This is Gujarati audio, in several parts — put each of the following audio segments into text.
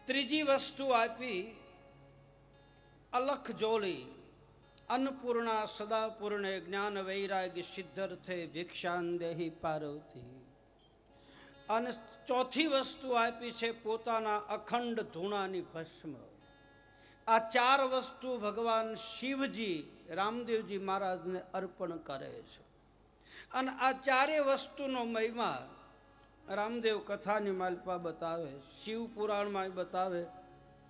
ત્રીજી વસ્તુ આપી અલખ જોડી, અન્નપૂર્ણા સદાપૂર્ણે જ્ઞાન વૈરાગ્ય સિદ્ધર્થે ભિક્ષાન દેહી પાર્વતી. અને ચોથી વસ્તુ આપી છે પોતાના અખંડ ધૂણાની ભસ્મ. આ ચાર વસ્તુ ભગવાન શિવજી રામદેવજી મહારાજને અર્પણ કરે છે. અને આ ચારેય વસ્તુનો મહિમા રામદેવ કથાની માલપા બતાવે, શિવ પુરાણમાં બતાવે,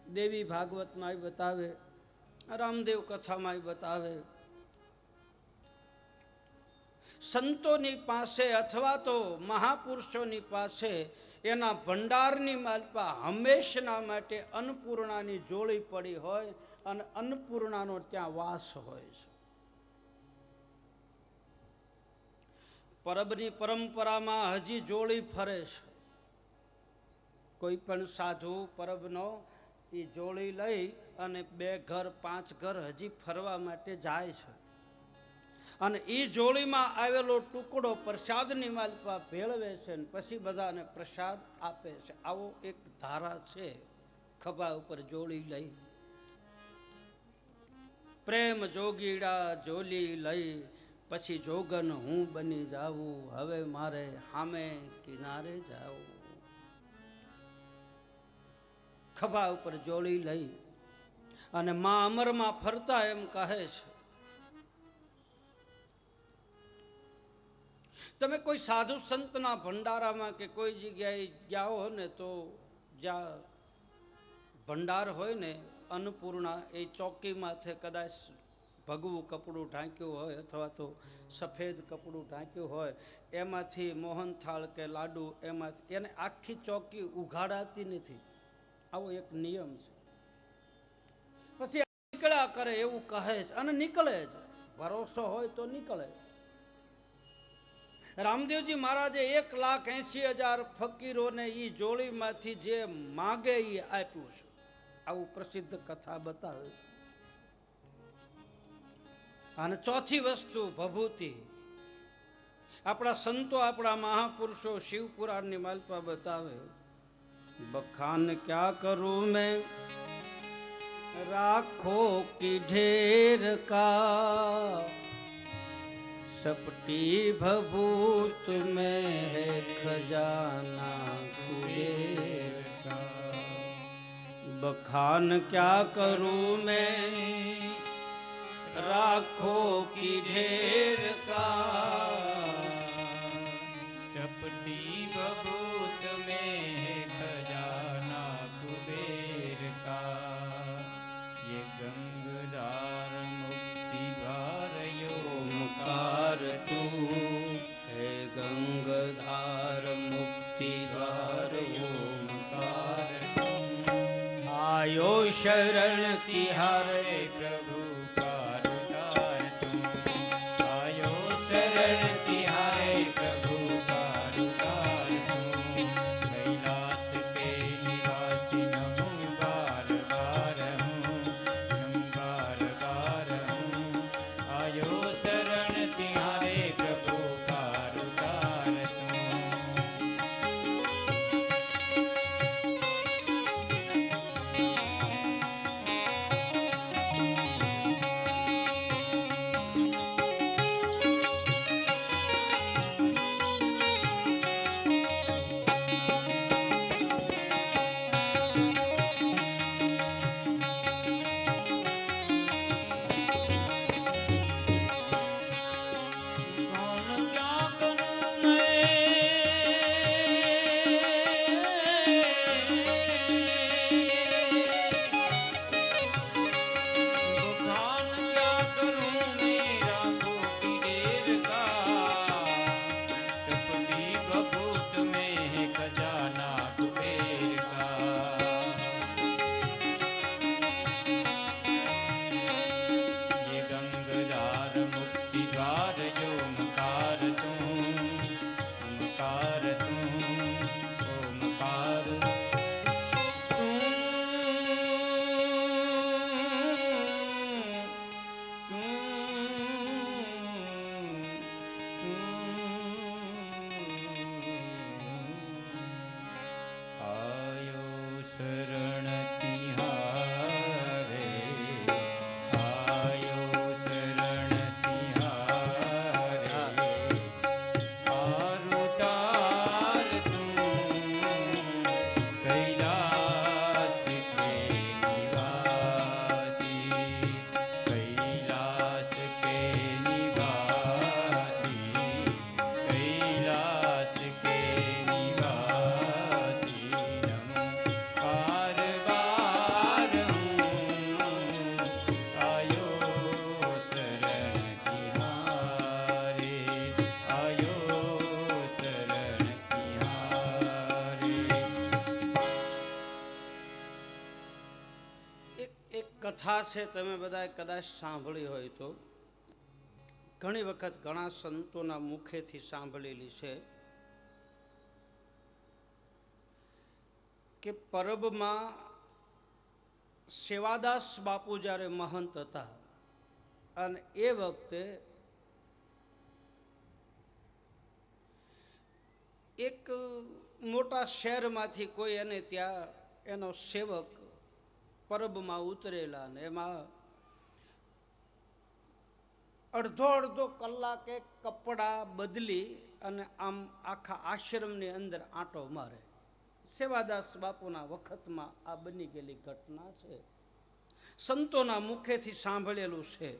દેવી ભાગવતમાં બતાવે, રામદેવ કથામાં બતાવે. સંતોની પાસે અથવા તો મહાપુરુષોની પાસે એના ભંડારની માલપા હંમેશના માટે અન્નપૂર્ણાની જોડી પડી હોય અને અન્નપૂર્ણાનો ત્યાં વાસ હોય છે. પરબની પરંપરામાં હજી જોડી ફરે છે. કોઈ પણ સાધુ પરબનો એ જોડી લઈ અને 2 ઘર 5 ઘર હજી ફરવા માટે જાય છે. અને એ જોડીમાં આવેલો ટુકડો પ્રસાદની માલપા ભેળવે છે ને પછી બધાને પ્રસાદ આપે છે. આવો એક ધારા છે. ખભા ઉપર જોડી લઈ પ્રેમ જોગીડા જોલી લઈ પછી જોગન હું બની જાવું, હવે મારે સામે કિનારે જાવું. ખભા ઉપર જોડી લઈ અને મા અમરમાં ફરતા એમ કહે છે, તમે કોઈ સાધુ સંતના ભંડારામાં કે કોઈ જગ્યાએ ગયા હો ને તો જ્યાં ભંડાર હોય ને અન્નપૂર્ણા એ ચોકી માથે કદાચ ભગવું કપડું ઢાંક્યું હોય અથવા તો સફેદ કપડું ઢાંક્યું હોય, એમાંથી મોહનથાળ કે લાડુ એમાંથી એને આખી ચોકી ઉઘાડાતી નથી. આવો એક નિયમ છે. પછી નીકળ્યા કરે એવું કહે છે અને નીકળે જ. ભરોસો હોય તો નીકળે. રામદેવજી મહારાજે 1,80,000 ફકીરોને એ જોડીમાંથી જે માગે એ આપ્યું છે. આવું પ્રસિદ્ધ કથા બતાવે છે. અને ચોથી વસ્તુ ભભૂતિ. આપણા સંતો આપણા મહાપુરુષો શિવપુરાણની માલપા બતાવે, બખાન ક્યા કરું મેં રાખો કી ઢેર કા, સપટી ભભૂત में है खजाना कुबेर का. बखान क्या करूं मैं राखो की ढेर का, चपटी भभूत में है खजाना कुबेर का. ये गंगधार मुक्ति द्वार ओमकार तू है गंगधार मुक्ति द्वार ओमकार तू. आयो शरण तिहारे प्रभु कारुकार तुम. आयो शरण तिहारे प्रभु कारुकार तुम. कैलाश के निवासी नमो बार बार हूँ, नम बार बार हूँ. आयो शरण तिहारे प्रभु कारुकार तुम. शरण કથા છે તમે બધા કદાચ સાંભળી હોય તો ઘણી વખત ઘણા સંતોના મુખેથી સાંભળેલી છે કે પરબમાં સેવાદાસ બાપુ જ્યારે મહંત હતા અને એ વખતે એક મોટા શહેરમાંથી કોઈ એને ત્યાં એનો સેવક પરબમાં ઉતરેલા ને એમાં અડધો કલાકે કપડાં બદલી અને આમ આખા આશ્રમની અંદર આંટો મારે. સેવાદાસ બાપુના વખતમાં આ બની ગયેલી ઘટના છે, સંતોના મુખેથી સાંભળેલું છે.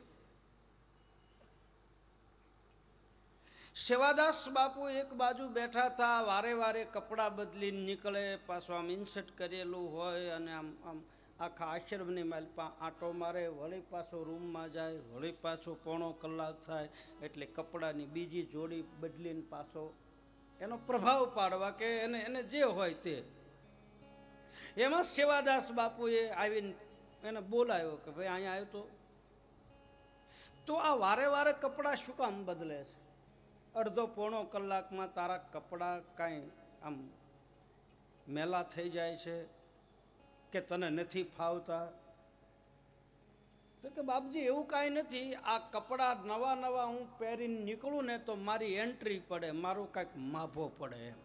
સેવાદાસ બાપુ એક બાજુ બેઠા હતા, વારે વારે કપડાં બદલીને નીકળે, પાછું આમ ઇન્સર્ટ કરેલું હોય અને આમ આમ આખા આશ્રમની માલપા આંટો મારે, વળી પાછો રૂમમાં જાય, વળી પાછો પોણો કલાક થાય એટલે કપડાની બીજી જોડી બદલીને પાછો એનો પ્રભાવ પાડવા કે એને જે હોય તે. એમાં સેવાદાસ બાપુએ આવીને એને બોલાવ્યો કે ભાઈ અહીંયા આવ્યો તો આ વારે વારે કપડાં શું કામ બદલે છે? અડધો પોણો કલાકમાં તારા કપડાં કાંઈ આમ મેલા થઈ જાય છે કે તને નથી ફાવતા? તો કે બાપજી એવું કાંઈ નથી, આ કપડાં નવા નવા હું પહેરીને નીકળું ને તો મારી એન્ટ્રી પડે, મારો કાંઈક માભો પડે, એમ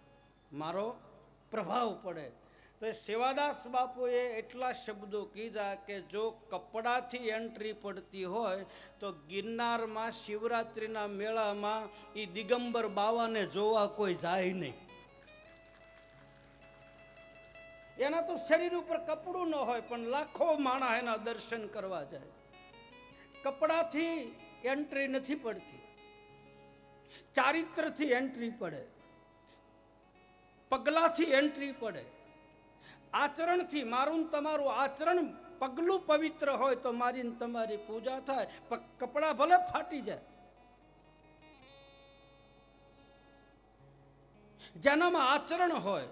મારો પ્રભાવ પડે. તો સેવાદાસ બાપુએ એટલા શબ્દો કીધા કે જો કપડાથી એન્ટ્રી પડતી હોય તો ગિરનારમાં શિવરાત્રિના મેળામાં એ દિગંબર બાવાને જોવા કોઈ જાય નહીં. એના તો શરીર ઉપર કપડું ન હોય પણ લાખો માણસ એના દર્શન કરવા જાય. કપડાથી એન્ટ્રી નથી પડતી, ચારિત્રથી એન્ટ્રી પડે, પગલાથી એન્ટ્રી પડે, આચરણથી. મારું તમારું આચરણ પગલું પવિત્ર હોય તો મારી તમારી પૂજા થાય. કપડા ભલે ફાટી જાય, જેનામાં આચરણ હોય,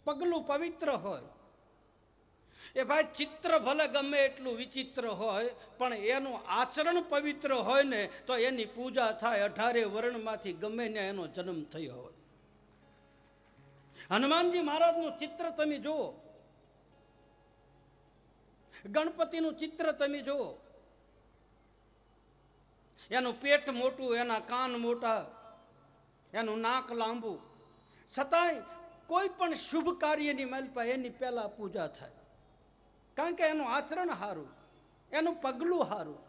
પગલું પવિત્ર હોય, એ ભાઈ ચિત્ર ભલે ગમે એટલું વિચિત્ર હોય પણ એનું આચરણ પવિત્ર હોય ને તો એની પૂજા થાય. 18 વર્ણમાંથી ગમે ને એનો જન્મ થયો હોય. હનુમાનજી મહારાજનું ચિત્ર તમે જુઓ, ગણપતિનું ચિત્ર તમે જુઓ, એનું પેટ મોટું, એના કાન મોટા, એનું નાક લાંબુ, છતાંય કોઈ પણ શુભ કાર્યની માલપા એની પહેલા પૂજા થાય, કારણ કે એનું આચરણ સારું, એનું પગલું સારું,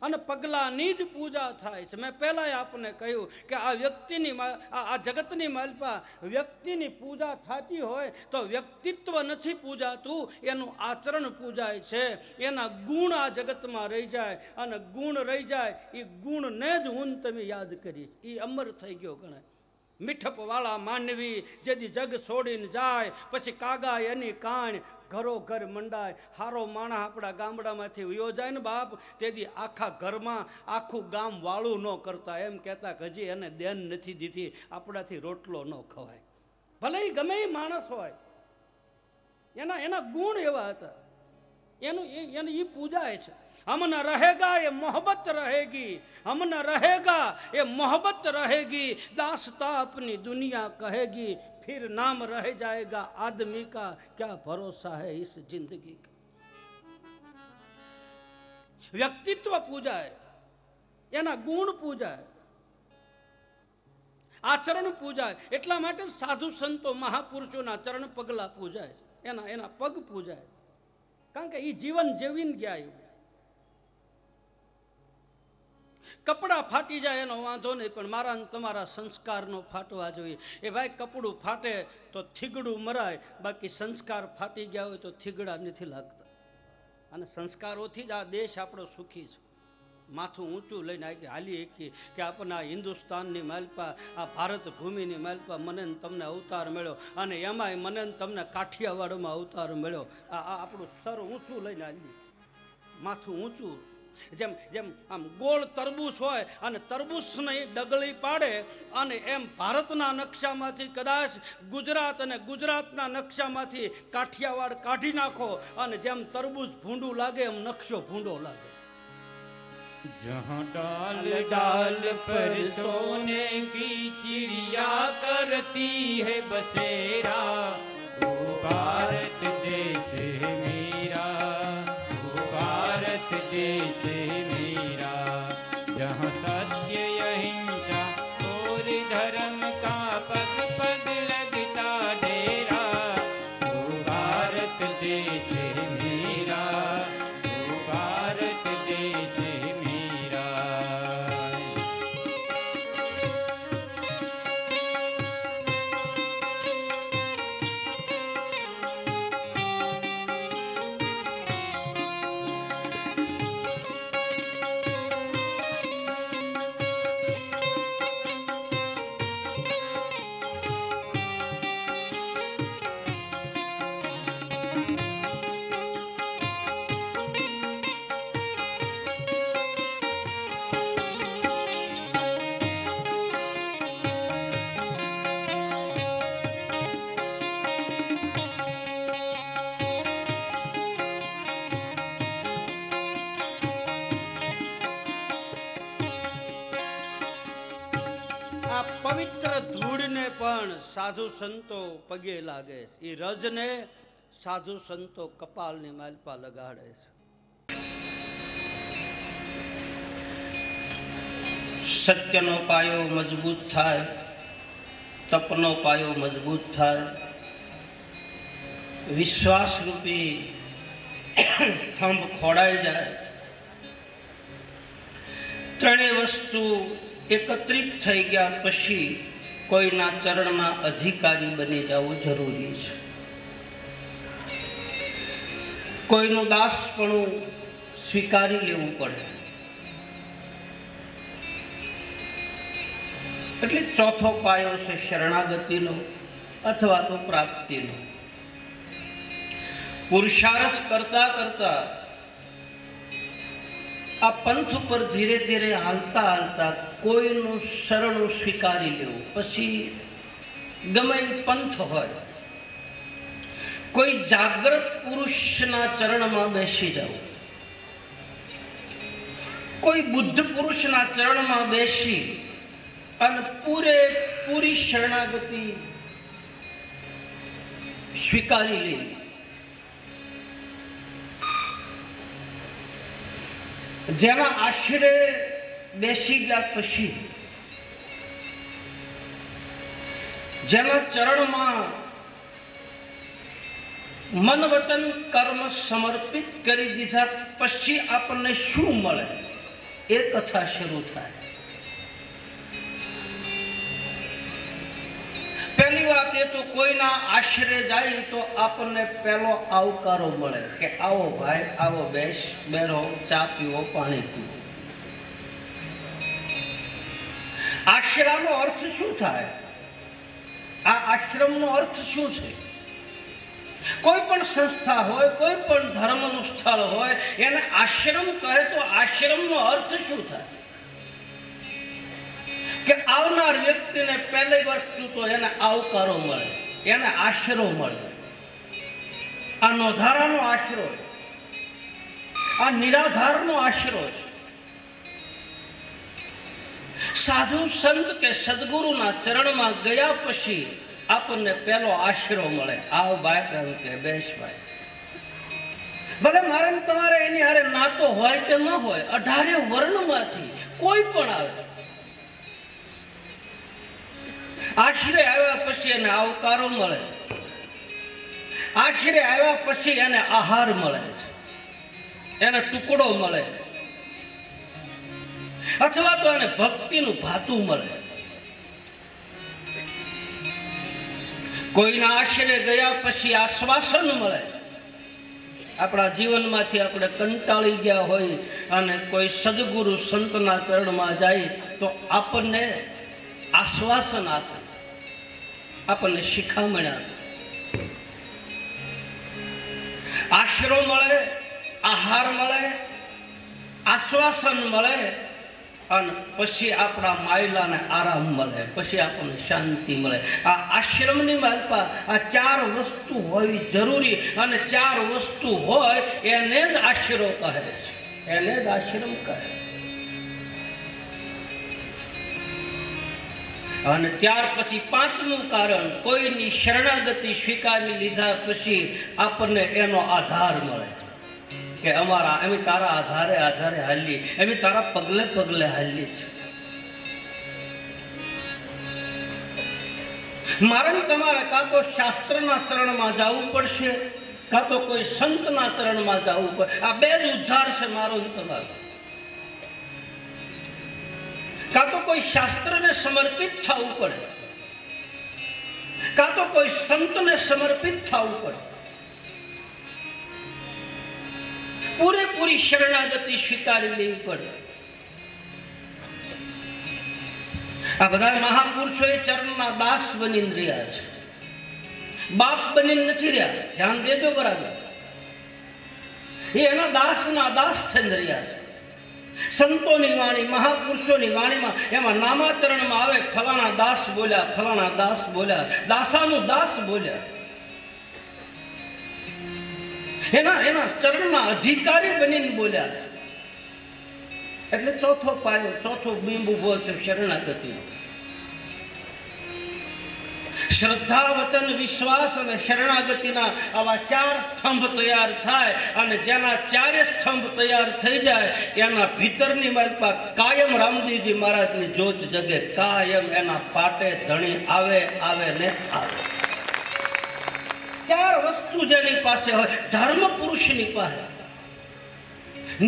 અને પગલાની જ પૂજા થાય છે. મેં પહેલા આપને કહ્યું કે આ વ્યક્તિની આ જગતની માલપા વ્યક્તિની પૂજા થતી હોય તો વ્યક્તિત્વ નથી પૂજાતું, એનું આચરણ પૂજાય છે. એના ગુણ આ જગતમાં રહી જાય, અને ગુણ રહી જાય એ ગુણને જ હું તમે યાદ કરીશ, એ અમર થઈ ગયો ગણાય. મીઠપ વાળા માનવી જેથી જગ છોડીને જાય, પછી કાગા એની કાણ, ઘરો ઘર મંડાય. હારો માણસ આપણા ગામડામાંથી વયો જાય ને બાપ, તેથી આખા ઘરમાં આખું ગામ વાળું ન કરતા, એમ કહેતા કે હજી એને દેન નથી દીધી, આપણાથી રોટલો ન ખવાય. ભલે એ ગમે એ માણસ હોય, એના ગુણ એવા હતા, એને એ પૂજાય છે. हम न रहेगा ये मोहब्बत रहेगी, हम न रहेगा ये मोहब्बत रहेगी, दास्ता अपनी दुनिया कहेगी, फिर नाम रह जाएगा आदमी का, क्या भरोसा है इस जिंदगी का. વ્યક્તિત્વ પૂજાય, એના ગુણ પૂજાય, આચરણ પૂજાય. એટલા માટે સાધુ સંતો મહાપુરુષોના ચરણ પગલા પૂજાય, એના પગ પૂજાય, કારણ કે એ જીવન જીવીને ગયા. એવું કપડાં ફાટી જાય એનો વાંધો નહીં, પણ મારા તમારા સંસ્કારનો ફાટવા જોઈએ. એ ભાઈ કપડું ફાટે તો થીગડું મરાય, બાકી સંસ્કાર ફાટી ગયા હોય તો થીગડા નથી લાગતા. અને સંસ્કારોથી જ આ દેશ આપણો સુખી છે. માથું ઊંચું લઈને હાલી શકીએ કે આપણને આ હિન્દુસ્તાનની માલપા, આ ભારત ભૂમિની માલપા મને તમને અવતાર મળ્યો, અને એમાંય મને તમને કાઠિયાવાડમાં અવતાર મળ્યો. આ આપણું સર ઊંચું લઈને હાલીએ, માથું ઊંચું. જેમ જેમ આમ ગોળ તરબૂચ હોય અને તરબૂચને ડગલી પાડે, અને એમ ભારતના નકશામાંથી કદાચ ગુજરાત અને ગુજરાતના નકશામાંથી કાઠિયાવાડ કાઢી નાખો, અને જેમ તરબૂચ ભૂંડું લાગે એમ નકશો ભૂંડો લાગે. जहाँ डाल डाल पर सोने की चिड़िया करती है बसेरा, वो भारत देश है मेरा, वो भारत देश है मेरा. जहाँ सत्य अहिंसा और धर्म का पग पग लगता डेरा, वो भारत देश है मेरा, वो भारत देश है मेरा. આ પવિત્ર ધૂળને પણ સાધુ સંતો પગે લાગે છે. એ રજને સાધુ સંતો કપાળની માલપા લગાડે છે. સત્યનો પાયો મજબૂત થાય, તપનો પાયો મજબૂત થાય, વિશ્વાસ રૂપી સ્તંભ ખોડાઈ જાય, ત્રણેય વસ્તુ એકત્રિત થઈ ગયા પછી કોઈના ચરણના અધિકારી બની જવું જરૂરી છે. કોઈનું દાસપણું સ્વીકારી લેવું પડે. એટલે ચોથો પાયો છે શરણાગતિનો અથવા તો પ્રાપ્તિનો. પુરુષાર્થ કરતા કરતા આ પંથ પર ધીરે ધીરે હાલતા હાલતા કોઈનું શરણું સ્વીકારી લેવું. પછી ગમે એ પંથ હોય, કોઈ જાગ્રત પુરુષના ચરણમાં બેસી જવું, કોઈ બુદ્ધ પુરુષના ચરણમાં બેસી અને પૂરેપૂરી શરણાગતિ સ્વીકારી લેવી. જેના આશરે બેસી ગયા પછી, જેના ચરણમાં મન વચન કર્મ સમર્પિત કરી દીધા પછી આપણને શું મળે એ કથા શરૂ થાય. પહેલી વાત એ તો કોઈના આશરે જાય તો આપણને પહેલો આવકારો મળે કે આવો ભાઈ, આવો, બેસ, બેરો, ચા પીવો, પાણી પીવો. આશરાનો અર્થ શું થાય? આ આશ્રમનો અર્થ શું છે? કોઈ પણ સંસ્થા હોય, કોઈ પણ ધર્મનું સ્થળ હોય, એને આશ્રમ કહે તો આશ્રમનો અર્થ શું થાય? કે આવનાર વ્યક્તિને પહેલી વસ્તુ તો એને આવકારો મળે, એને આશરો મળે. આ નોધારાનો આશરો છે, આ નિરાધારનો આશરો છે. સાધુ સંત કે સદગુરુના ચરણમાં ગયા પછી આપણને પહેલો આશરો મળે. આવ ભાઈ, કે બેસ ભાઈ. ભલે મારે તમારે એની હારે નાતો હોય કે ન હોય, 18 વર્ણમાંથી કોઈ પણ આવે, આશરે આવ્યા પછી એને આવકારો મળે, આશરે આવ્યા પછી એને આહાર મળે છે, એને ટુકડો મળે, અથવા તો એને ભક્તિનું ભાતું મળે. કોઈના આશરે ગયા પછી આશ્વાસન મળે. આપણા જીવનમાંથી આપણે કંટાળી ગયા હોય અને કોઈ સદગુરુ સંતના ચરણમાં જાય તો આપણને આશ્વાસન આપે, આપણને શિખામણ આપે, આશરો મળે, આહાર મળે, આશ્વાસન મળે અને પછી આપણા માયલાને આરામ મળે, પછી આપણને શાંતિ મળે. આ આશ્રમની માલપા આ 4 વસ્તુ હોવી જરૂરી, અને 4 વસ્તુ હોય એને જ આશરો કહે છે, એને જ આશ્રમ કહે. અને ત્યાર પછી 5મું કારણ, કોઈની શરણાગતિ સ્વીકારી લીધા પછી આપણને એનો આધાર મળે કે અમે તારા આધારે હાલીએ, અમે તારા પગલે પગલે હાલીએ છીએ. મારે તમારે કાં તો શાસ્ત્રના ચરણમાં જવું પડશે, કાં તો કોઈ સંતના ચરણમાં જવું પડે. આ 2 જ ઉદ્ધાર છે મારો ને તમારો. કાં તો કોઈ શાસ્ત્રને સમર્પિત થવું પડે, કાં તો કોઈ સંતને સમર્પિત થવું પડે. પૂરેપૂરી શરણાગતિ સ્વીકારી લેવી પડે. આ બધા મહાપુરુષો એ ચરણના દાસ બની રહ્યા છે, બાપ બની નથી રહ્યા. ધ્યાન દેજો બરાબર. એ એના દાસના દાસ થઈ રહ્યા છે. સંતોની વાણી, મહાપુરુષોની વાણીમાં એમાં નામાચરણમાં આવે, ફલાણા દાસ બોલ્યા, ફલાણા દાસ બોલ્યા, દાસાનું દાસ બોલ્યા. એના ચરણના અધિકારી બનીને બોલ્યા. એટલે ચોથો પાયો, ચોથો બિંબ ઉભો છે શરણાગતિનો. શ્રદ્ધા, વચન, વિશ્વાસ અને શરણાગતિના આવા 4 સ્તંભ તૈયાર થાય, અને જેના 4 સ્તંભ તૈયાર થઈ જાય એના ભીતરની માલપા કાયમ રામદેવજી મહારાજની જોત જગે. કાયમ એના પાટે ધણી આવે ને આવે. 4 વસ્તુ જેની પાસે હોય, ધર્મ પુરુષની પાસે,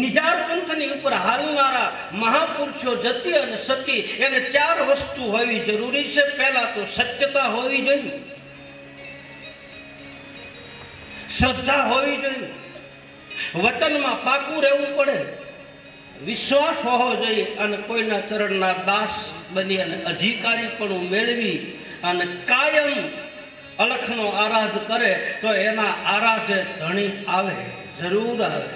નિજાર પંથની ઉપર હાલનારા મહાપુરુષો જતી અને સતી, એને 4 વસ્તુ હોવી જરૂરી છે. પહેલા તો સત્યતા હોવી જોઈએ, શ્રદ્ધા હોવી જોઈએ, વચનમાં પાકું રહેવું પડે, વિશ્વાસ હોવો જોઈએ, અને કોઈના ચરણના દાસ બની અને અધિકારી પણ મેળવી અને કાયમ અલખનો આરાધ કરે તો એના આરાધે ધણી આવે, જરૂર આવે.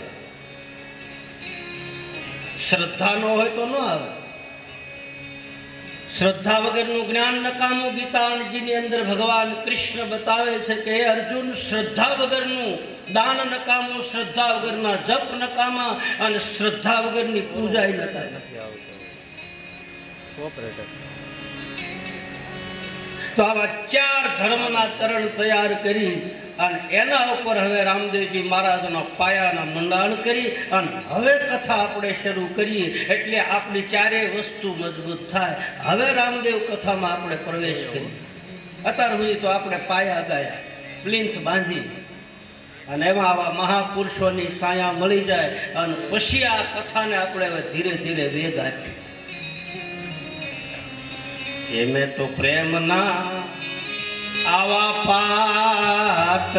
શ્રદ્ધા ન હોય તો ન આવે. શ્રદ્ધા વગરનું જ્ઞાન નકામું. ગીતાજીની અંદર ભગવાન કૃષ્ણ બતાવે છે કે હે અર્જુન, શ્રદ્ધા વગરનું દાન નકામું, શ્રદ્ધા વગરના જપ નકામા, અને શ્રદ્ધા વગરની પૂજા નકામી. તો આવા 4 ધર્મના ચરણ તૈયાર કરી અને એના ઉપર હવે રામદેવજી મહારાજના પાયાના મંડાણ કરી અને હવે કથા આપણે શરૂ કરીએ. એટલે આપણી 4 વસ્તુ મજબૂત થાય. હવે રામદેવ કથામાં આપણે પ્રવેશ કરીએ. અત્યાર સુધી તો આપણે પાયા ગયા, પ્લિન્થ બાંધી, અને એમાં આવા મહાપુરુષોની સાયા મળી જાય, અને પછી આ કથાને આપણે હવે ધીરે ધીરે વેગ આપીએ. એમે તો પ્રેમના આવા પાત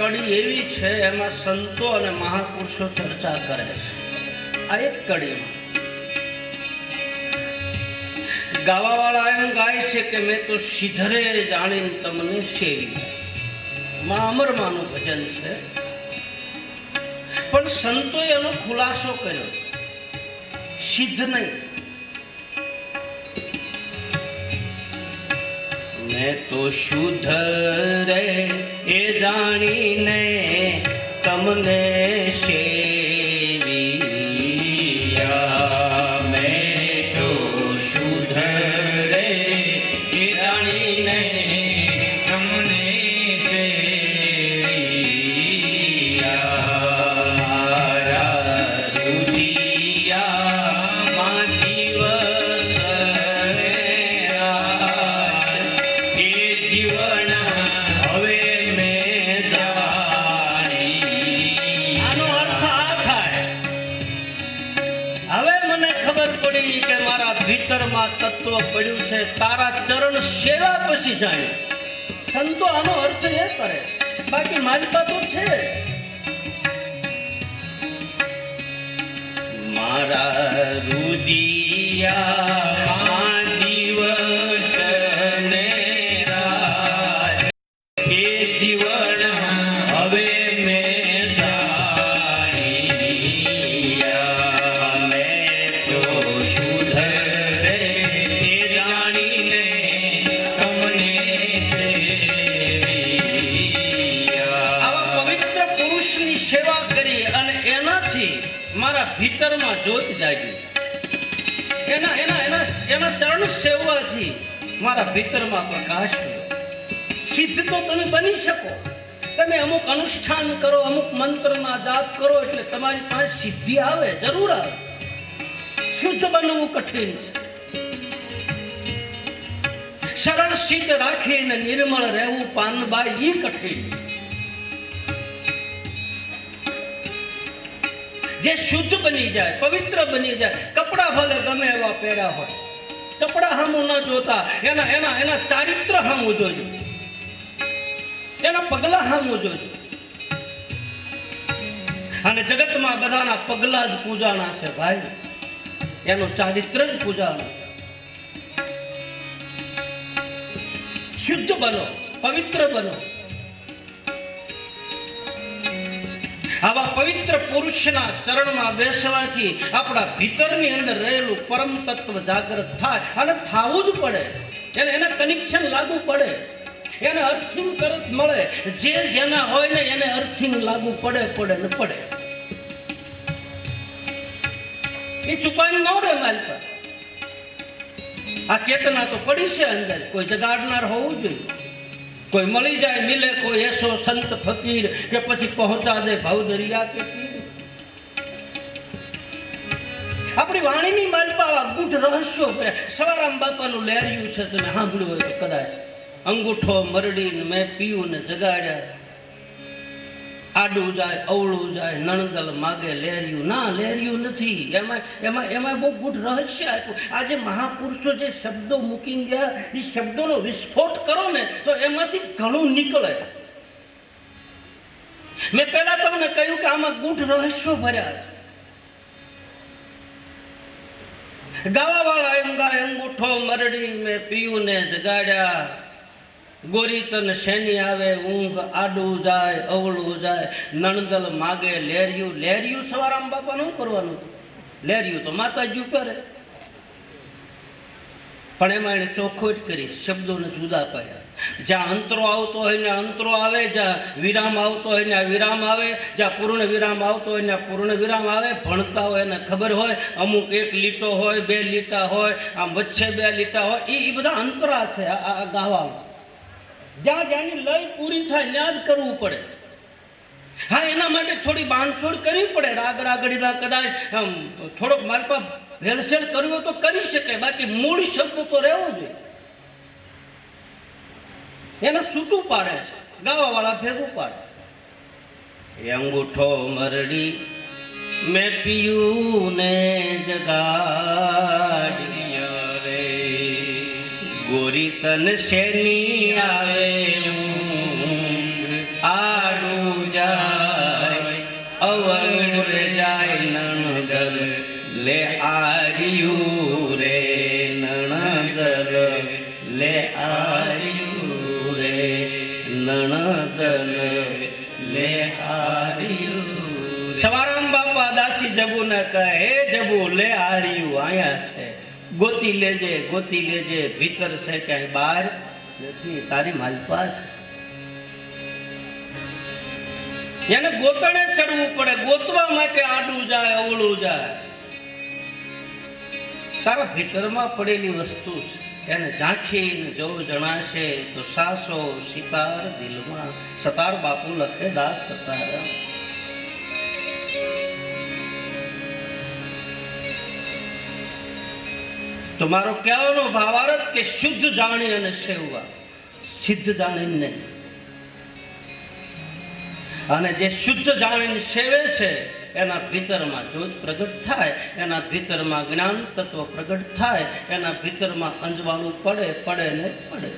કડી એવી છે એમાં સંતો અને મહાપુરુષો ચર્ચા કરે છે. આ એક કડીમાં ગાવાવાળા એમ ગાય છે કે મેં તો સિધરે જાણીને તમને સેવી. માં અમરમાનું ભજન છે, પણ સંતોએ એનો ખુલાસો કર્યો, સિદ્ધ નહીં. મેં તો શુદ્ધ રે એ જાણીને તમને સેવિયા. મેં તો શુદ્ધ રે એ જાણીને તમને સેવિયા. મારા રુદિયામાં દિવસ ને રાત એ જીવન હવે મેં જાણી. આનો અર્થ આ થાય, હવે મને ખબર પડી કે મારા ભીતરમાં તત્વ પડ્યું છે, તારા ચરણ સેવા પછી જાણ્યું. સંતો આનો અર્થ એ કરે, બાકી મારી પાસે છે. મારા રુદિયામાં દિવસ ને રાત એ જીવન હવે મેં જાણ્યા. મેં તો શુદ્ધ રે એ જાણીને તમને સેવિયા. આવા પવિત્ર પુરુષની સેવા કરી અને એનાથી મારા ભીતરમાં જ્યોત જાગી. એના ચરણ સેવવાથી મારા ભીતરમાં પ્રકાશ થયો. સિદ્ધ તો તમે બની શકો. તમે અમુક અનુષ્ઠાન કરો, અમુક મંત્રના જાપ કરો એટલે તમારી પાસે સિદ્ધિ આવે, જરૂર આવે. શુદ્ધ બનવું કઠિન છે. સરળ સિદ્ધ રાખીને નિર્મળ રહેવું પાનબાઈ એ કઠિન છે. જે શુદ્ધ બની જાય, પવિત્ર બની જાય, કપડા ભલે ગમે એવા પહેર્યા હોય, કપડા હામું ન જોતા એના ચારિત્ર હામું જોજો, એના પગલા હામું જોજો. અને જગતમાં બધાના પગલા જ પૂજાના છે ભાઈ, એનું ચારિત્ર જ પૂજાનું છે. શુદ્ધ બનો, પવિત્ર બનો. આવા પવિત્ર પુરુષના ચરણમાં બેસવાથી આપણા ભીતરની અંદર રહેલું પરમ તત્વ જાગૃત થાય, અને થવું જ પડે. એને કનેક્શન લાગુ પડે, એને અર્થિંગ તરત મળે. જે જેના હોય ને એને અર્થિંગ લાગુ પડે ને પડે. એ ચુકાઈ ન રહે મારી પર. આ ચેતના તો પડી છે અંદર, કોઈ જગાડનાર હોવું જોઈએ. કોઈ મળી જાય મિલે, કોઈ એસો સંત ફકીર કે પછી પહોંચા દે ભાવ દરિયા કે તીર. આપણી વાણીની માલપા ગૂઢ રહસ્યો ભર્યા. સવારામ બાપાનું લહેરિયું છે, તમે સાંભળ્યું હોય તો કદાચ. અંગૂઠો મરડીને મેં પીયું ને જગાડ્યા. આડું જાય, અવળું જાય, નણદલ માગે લહેરિયું. ના, લહેરિયું નથી. એમાં બહુ ગૂઢ રહસ્ય આપ્યું. આજે મહાપુરુષો જે શબ્દો મૂકી ગયા, એ શબ્દોનો વિસ્ફોટ કરો ને તો એમાંથી ઘણું નીકળે. મેં પહેલા તમને કહ્યું કે આમાં ગૂઢ રહસ્યો ભર્યા છે. ગાવાવાળા એમ ગાય, અંગૂઠો મરડી મેં પીયું ને જગાડ્યા. ગોરી તન શેની આવે ઊંઘ, આડું જાય, અવળું જાય, નણદલ માગે લહેરિયું. લહેરિયું સવારામ બાપા નું કરવાનું હતું. લહેરિયું તો માતાજી ઉપર, પણ એમાં એને ચોખવટ કરી, શબ્દોને જુદા પાડ્યા. જ્યાં અંતરો આવતો હોય ને અંતરો આવે, જ્યાં વિરામ આવતો હોય ને વિરામ આવે, જ્યાં પૂર્ણ વિરામ આવતો હોય ને પૂર્ણ વિરામ આવે. ભણતા હોય એને ખબર હોય, અમુક એક લીટો હોય, બે લીટા હોય, આમ વચ્ચે બે લીટા હોય, એ બધા અંતરા છે આ ગાવામાં. જ્યાં જ્યાંની લય પૂરી થાય ત્યાં જ કરવું પડે. હા, એના માટે થોડી બાંધછોડ કરવી પડે. રાગ રાગડીમાં કદાચ થોડોક માલપા ભેળસેળ કરવી હોય તો કરી શકે, બાકી મૂળ શબ્દ તો રહેવો જોઈએ. એને છૂટું પાડે છે, ગાવાવાળા ભેગું પાડે. અંગૂઠો મરડી મેં પીયું ને જગાડ્યા રે. ગોરી તન શેની આવે આડું સવારામ બાપા દાસી જબુ ને કહે, હે જબુ લે હાર્યું આયા છે, ગોતી લેજે ભીતર છે ક્યાંય બહાર નથી, તારી માલપા છે. એને ગોતણે ચડવું પડે, ગોતવા માટે આડું જાય અવળું જાય. તારા ભીતરમાં પડેલી વસ્તુ છે, એને ઝાંખીને જો જણાશે તો સાસો સિતાર દિલમાં. સતાર બાપુ લખે દાસ સતાર. તો મારો કહેવાનો ભાવાર્થ કે શુદ્ધ જાણી અને સેવવા, સિદ્ધ જાણીને નહીં. અને જે શુદ્ધ જાણીને સેવે છે એના ભીતરમાં જ્યોત પ્રગટ થાય, એના ભીતરમાં જ્ઞાન તત્વ પ્રગટ થાય, એના ભીતરમાં અંજવાળું પડે ને પડે.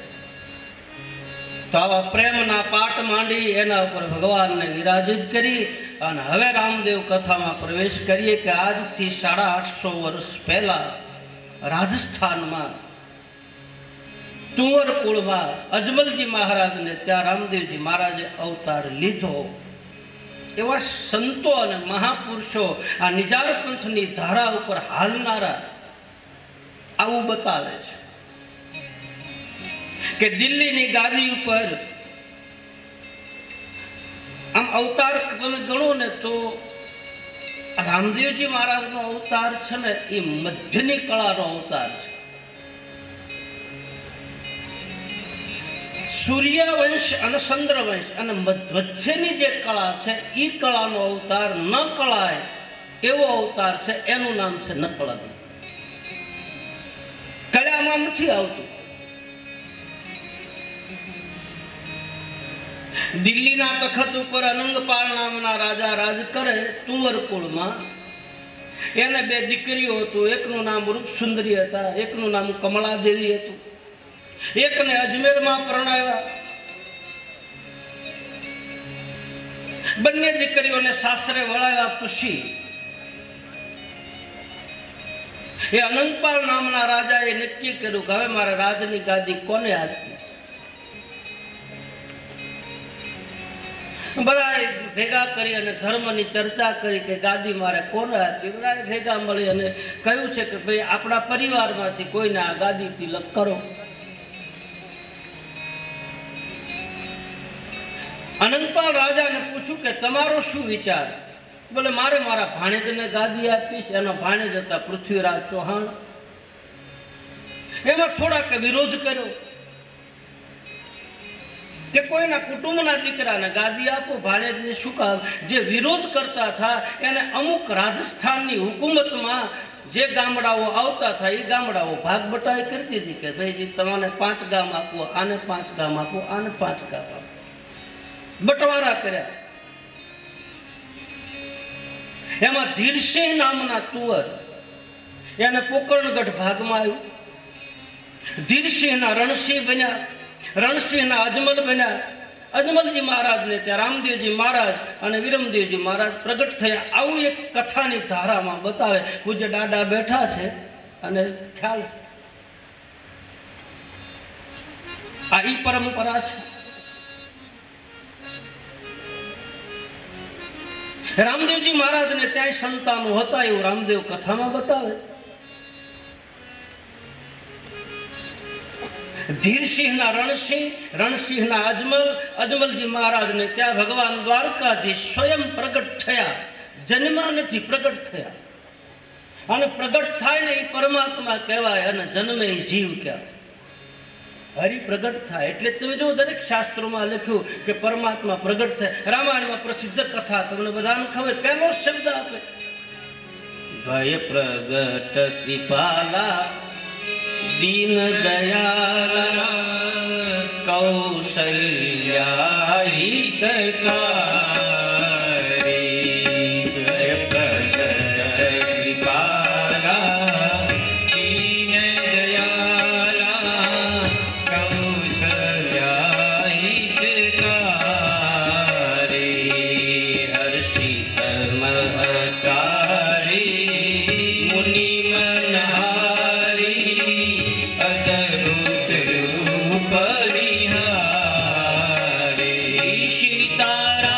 તો આવા પ્રેમના પાઠ માંડી એના ઉપર ભગવાનને વિરાજિત કરી અને હવે રામદેવ કથામાં પ્રવેશ કરીએ કે આજથી 850 વર્ષ પહેલા રાજસ્થાનમાં તુંવર કુળમાં અજમલજી મહારાજને ત્યાં રામદેવજી મહારાજે અવતાર લીધો. એવા સંતો અને મહાપુરુષો આ નિજાર પંથની ધારા ઉપર હાલનારા આવું બતાવે છે કે દિલ્હીની ગાદી ઉપર આમ અવતાર તમે ગણો ને તો રામદેવજી મહારાજનો અવતાર છે ને એ મધ્યની કળાનો અવતાર છે. સૂર્યવંશ અને ચંદ્રવંશ અને વચ્ચેની જે કળા છે એ કળાનો અવતાર ન કળાય એવો અવતાર છે. એનું નામ છે નકળદ. કળામાં નથી આવતું. દિલ્હીના તખત ઉપર અનંગપાળ નામના રાજા રાજ કરે તુંવર કુળમાં. એને 2 દીકરીઓ હતું. એકનું નામ રૂપસુંદરી હતા, એકનું નામ કમળાદેવી હતું. એકને અજમેરમાં પરણાવ્યા. બંને દીકરીઓને સાસરે વળાવ્યા પછી એ અનંગપાળ નામના રાજાએ નક્કી કર્યું કે હવે મારે રાજની ગાદી કોને આપવી. બધા ભેગા કરી અને ધર્મની ચર્ચા કરી કે ગાદી મારે કોને આપવી. બધા ભેગા મળી અને કહ્યું છે કે ભાઈ આપણા પરિવારમાંથી કોઈને આ ગાદી તિલક કરો. અનંતપાળ રાજાને પૂછ્યું કે તમારો શું વિચાર? બોલે મારે મારા ભાણેજને ગાદી આપીશ. એનો ભાણેજ હતા પૃથ્વીરાજ ચૌહાણ. એમાં થોડાક વિરોધ કર્યો કે કોઈના કુટુંબના દીકરાને ગાદી આપો, ભાણેજને શું કામ? જે વિરોધ કરતા હતા એને અમુક રાજસ્થાનની હુકુમતમાં જે ગામડાઓ આવતા હતા એ ગામડાઓ ભાગ બટાઈ કરતી હતી કે ભાઈ તમને 5 ગામ આપો, આને 5 ગામ આપો, આને 5 ગામ આપો. બટવારા કર્યા. એમાં ધીરસિંહ નામના તુંવર એને પોકરણગઢ ભાગમાં આવ્યું. ધીરસિંહના રણસિંહ બન્યા, રણસિંહના અજમલ બન્યા. અજમલજી મહારાજને ત્યાં રામદેવજી મહારાજ અને વિરમદેવજી મહારાજ પ્રગટ થયા. આવું એક કથાની ધારામાં બતાવે. પૂજ્ય દાદા બેઠા છે અને ખ્યાલ આ ઈ પરંપરા છે. રામદેવજી મહારાજને ત્યાં સંતાનો હતા એવું રામદેવ કથામાં બતાવે. ધીરસિંહના રણસિંહ, રણસિંહના અજમલ, અજમલજી મહારાજને ત્યાં ભગવાન દ્વારકાધીશ સ્વયં પ્રગટ થયા. જન્મા નથી, પ્રગટ થયા. અને પ્રગટ થાય ને એ પરમાત્મા કહેવાય અને જન્મે એ જીવ કહેવાય. હરિ પ્રગટ થાય એટલે તમે જો દરેક શાસ્ત્રોમાં લખ્યું કે પરમાત્મા પ્રગટ થાય. રામાયણમાં પ્રસિદ્ધ કથા તમને બધાને ખબર. પહેલો શબ્દ આપે ભય પ્રગટ કૃપાલા દીન દયાલા કૌશલ્યા હિતકારી. ભય પ્રગટ કૃપાલા દીન દયાલા કૌશલ્યા હિતકારી. હર્ષિત મહતારી મુનિ મનહારી અદભુત રૂપ નિહારી. સીતારામ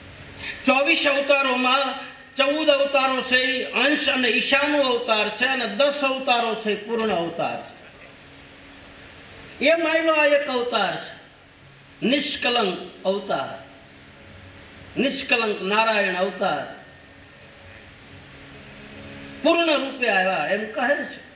24 અવતારોમાં 14 અવતારો છે એ અંશ અને ઈશાનો અવતાર છે, અને 10 અવતારો છે એ પૂર્ણ અવતાર છે. એ માયલો આ એક અવતાર છે, નિષ્કલંક અવતાર, નિષ્કલંક નારાયણ અવતાર પૂર્ણ રૂપે આવ્યા એમ કહે છે.